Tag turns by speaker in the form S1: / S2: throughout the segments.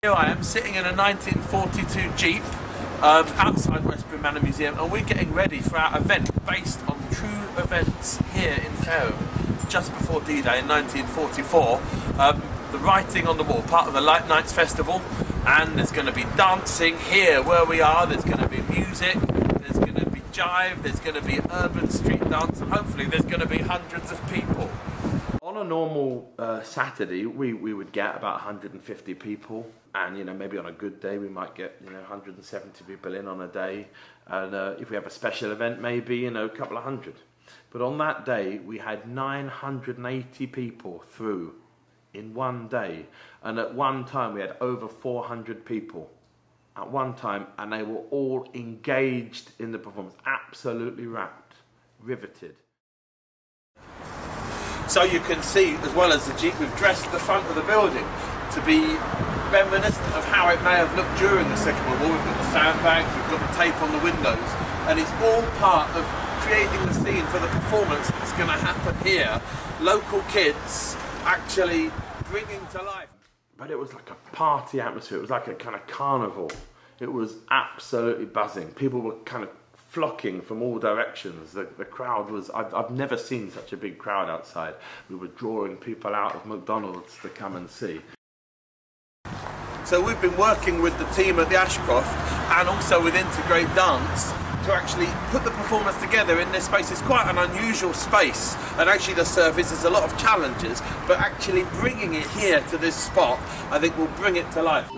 S1: Here I am sitting in a 1942 Jeep outside Westbury Manor Museum, and we're getting ready for our event based on true events here in Fareham just before D-Day in 1944. The writing on the wall, part of the Light Nights Festival, and there's going to be dancing here where we are. There's going to be music, there's going to be jive, there's going to be urban street dance, and hopefully there's going to be hundreds of people. On a normal Saturday, we would get about 150 people, and maybe on a good day we might get 170 people in on a day, and if we have a special event, maybe a couple of hundred. But on that day we had 980 people through in one day, and at one time we had over 400 people at one time, and they were all engaged in the performance, absolutely rapt, riveted. So you can see, as well as the Jeep, we've dressed the front of the building to be reminiscent of how it may have looked during the Second World War. We've got the sandbags, we've got the tape on the windows, and it's all part of creating the scene for the performance that's going to happen here. Local kids actually bringing to life. But it was like a party atmosphere, it was like a kind of carnival. It was absolutely buzzing. People were kind of flocking from all directions. The crowd was, I've never seen such a big crowd outside. We were drawing people out of McDonald's to come and see. So we've been working with the team at the Ashcroft and also with Integrate Dance to actually put the performance together in this space. It's quite an unusual space, and actually the surface is a lot of challenges, but actually bringing it here to this spot I think will bring it to life.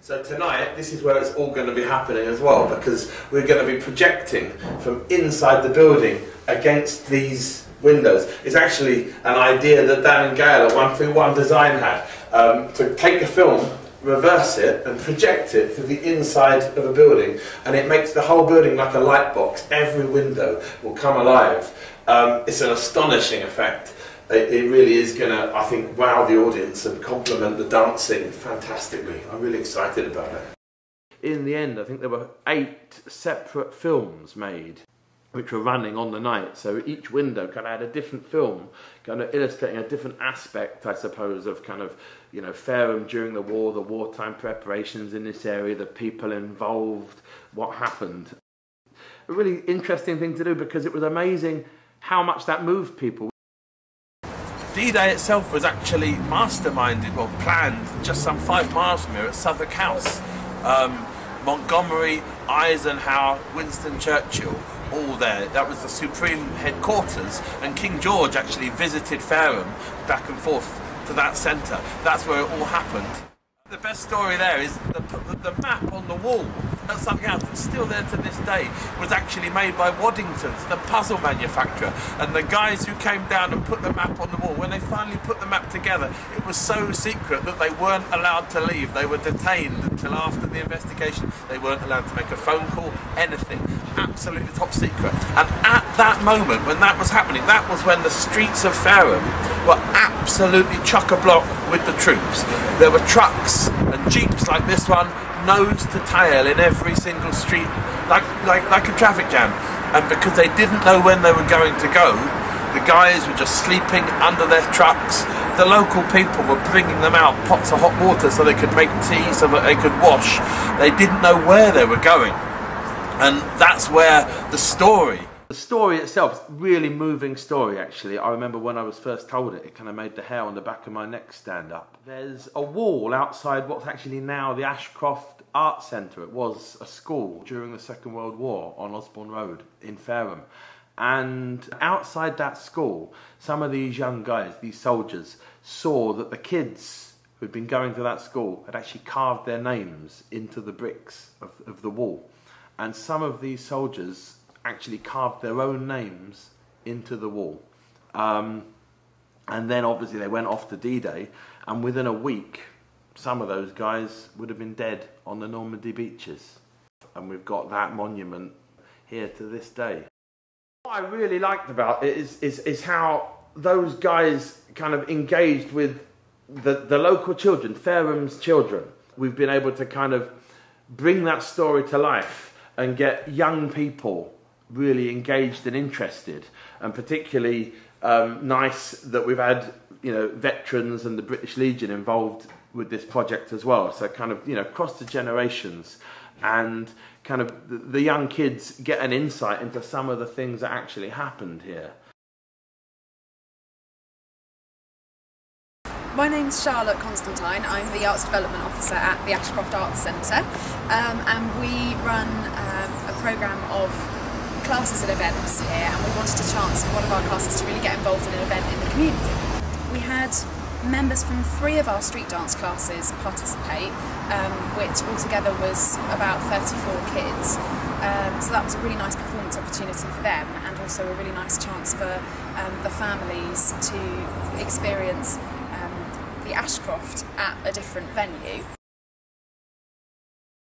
S1: So tonight, this is where it's all going to be happening as well, because we're going to be projecting from inside the building against these windows. It's actually an idea that Dan and Gail at 131 Design had, to take a film, reverse it and project it through the inside of a building, and it makes the whole building like a light box. Every window will come alive. It's an astonishing effect. It really is going to, I think, wow the audience and complement the dancing fantastically. I'm really excited about it. In the end, I think there were 8 separate films made which were running on the night, so each window kind of had a different film, kind of illustrating a different aspect, I suppose, of kind of, Fareham during the war, the wartime preparations in this area, the people involved, what happened. A really interesting thing to do, because it was amazing how much that moved people. D-Day itself was actually masterminded, well planned, just some 5 miles from here at Southwark House. Montgomery, Eisenhower, Winston Churchill, all there. That was the supreme headquarters, and King George actually visited Fareham back and forth to that centre. That's where it all happened. The best story there is the map on the wall. That's something else that's still there to this day. Was actually made by Waddington's, the puzzle manufacturer, and the guys who came down and put the map on the wall. When they finally put the map together, it was so secret that they weren't allowed to leave. They were detained until after the investigation. They weren't allowed to make a phone call, anything. Absolutely top secret. And at that moment, when that was happening, that was when the streets of Fareham were absolutely chock-a-block with the troops. There were trucks and jeeps like this one, nose to tail in every single street, like a traffic jam. And because they didn't know when they were going to go, the guys were just sleeping under their trucks. The local people were bringing them out pots of hot water so they could make tea, so that they could wash. They didn't know where they were going. And that's where the story itself, really moving story actually. I remember when I was first told it, it kind of made the hair on the back of my neck stand up. There's a wall outside what's actually now the Ashcroft Arts Centre. It was a school during the Second World War on Osborne Road in Fareham. And outside that school, some of these young guys, these soldiers, saw that the kids who'd been going to that school had actually carved their names into the bricks of the wall. And some of these soldiers actually carved their own names into the wall. And then obviously they went off to D-Day, and within a week some of those guys would have been dead on the Normandy beaches. And we've got that monument here to this day. What I really liked about it is how those guys kind of engaged with the local children, Fareham's children. We've been able to kind of bring that story to life and get young people really engaged and interested, and particularly nice that we've had, you know, veterans and the British Legion involved with this project as well. So kind of, you know, across the generations, and kind of the young kids get an insight into some of the things that actually happened here.
S2: My name's Charlotte Constantine. I'm the Arts Development Officer at the Ashcroft Arts Centre, and we run a programme of classes and events here, and we wanted a chance for one of our classes to really get involved in an event in the community. We had members from 3 of our street dance classes participate, which altogether was about 34 kids. So that was a really nice performance opportunity for them, and also a really nice chance for the families to experience the Ashcroft at a different venue.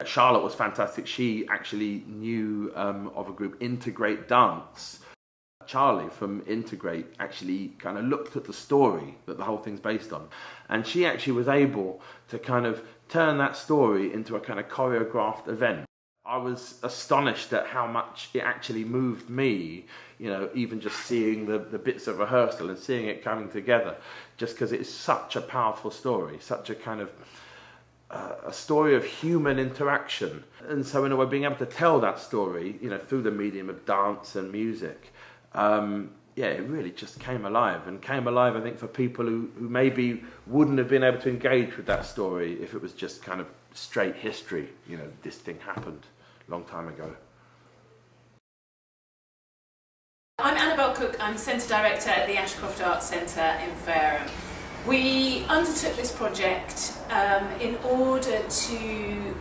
S1: Charlotte was fantastic. She actually knew of a group, Integrate Dance. Charlie from Integrate actually kind of looked at the story that the whole thing's based on, and she actually was able to kind of turn that story into a kind of choreographed event. I was astonished at how much it actually moved me, you know, even just seeing the bits of rehearsal and seeing it coming together, just because it's such a powerful story, such a kind of a story of human interaction. And so in a way, being able to tell that story, you know, through the medium of dance and music, yeah, it really just came alive, and came alive, I think, for people who maybe wouldn't have been able to engage with that story if it was just kind of straight history, you know, this thing happened a long time ago.
S3: I'm Annabelle Cook. I'm Centre Director at the Ashcroft Arts Centre in Fareham. We undertook this project in order to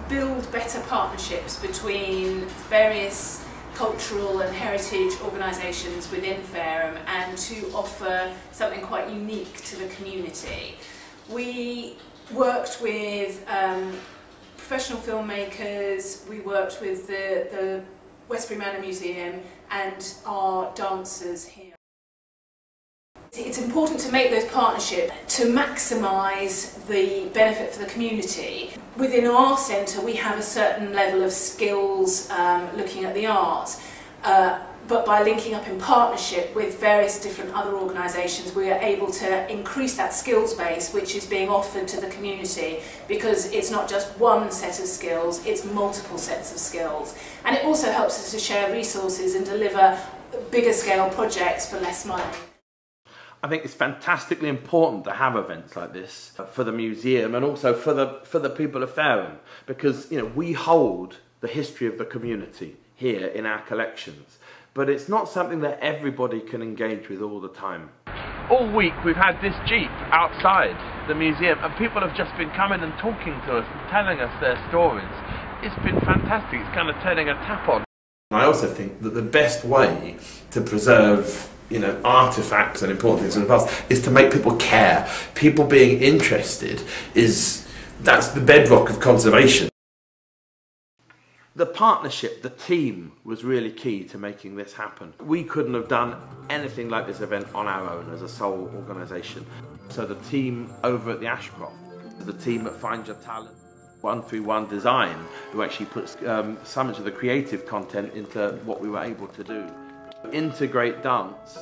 S3: build better partnerships between various cultural and heritage organisations within Fareham, and to offer something quite unique to the community. We worked with professional filmmakers, we worked with the Westbury Manor Museum and our dancers here. It's important to make those partnerships to maximise the benefit for the community. Within our centre we have a certain level of skills looking at the arts, but by linking up in partnership with various different other organisations we are able to increase that skills base which is being offered to the community, because it's not just one set of skills, it's multiple sets of skills. And it also helps us to share resources and deliver bigger scale projects for less money.
S1: I think it's fantastically important to have events like this for the museum, and also for the people of Fareham, because, you know, we hold the history of the community here in our collections, but it's not something that everybody can engage with all the time. All week we've had this Jeep outside the museum, and people have just been coming and talking to us and telling us their stories. It's been fantastic. It's kind of turning a tap on. I also think that the best way to preserve, you know, artifacts and important things from the past is to make people care. People being interested that's the bedrock of conservation. The partnership, the team, was really key to making this happen. We couldn't have done anything like this event on our own as a sole organisation. So the team over at the Ashcroft, the team at Find Your Talent, 131 Design, who actually puts so much of the creative content into what we were able to do. Integrate Dance,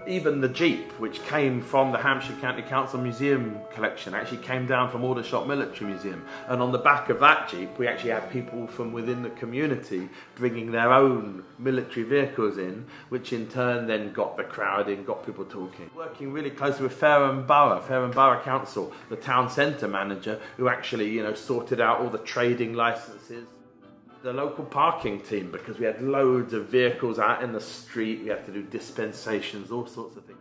S1: even the Jeep, which came from the Hampshire County Council Museum collection, actually came down from Aldershot Military Museum, and on the back of that Jeep we actually had people from within the community bringing their own military vehicles in, which in turn then got the crowd in, got people talking. Working really closely with Fareham Borough Council, the town centre manager, who actually, you know, sorted out all the trading licences. The local parking team, because we had loads of vehicles out in the street, we had to do dispensations, all sorts of things.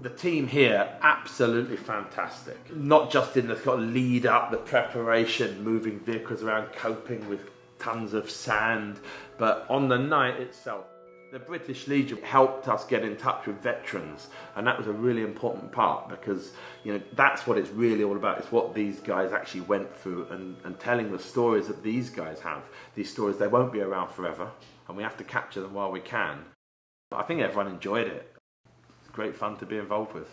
S1: The team here, absolutely fantastic. Not just in the kind of lead up, the preparation, moving vehicles around, coping with tons of sand, but on the night itself. The British Legion helped us get in touch with veterans, and that was a really important part, because, you know, that's what it's really all about. It's what these guys actually went through, and telling the stories that these guys have. These stories, they won't be around forever, and we have to capture them while we can. I think everyone enjoyed it. It's great fun to be involved with.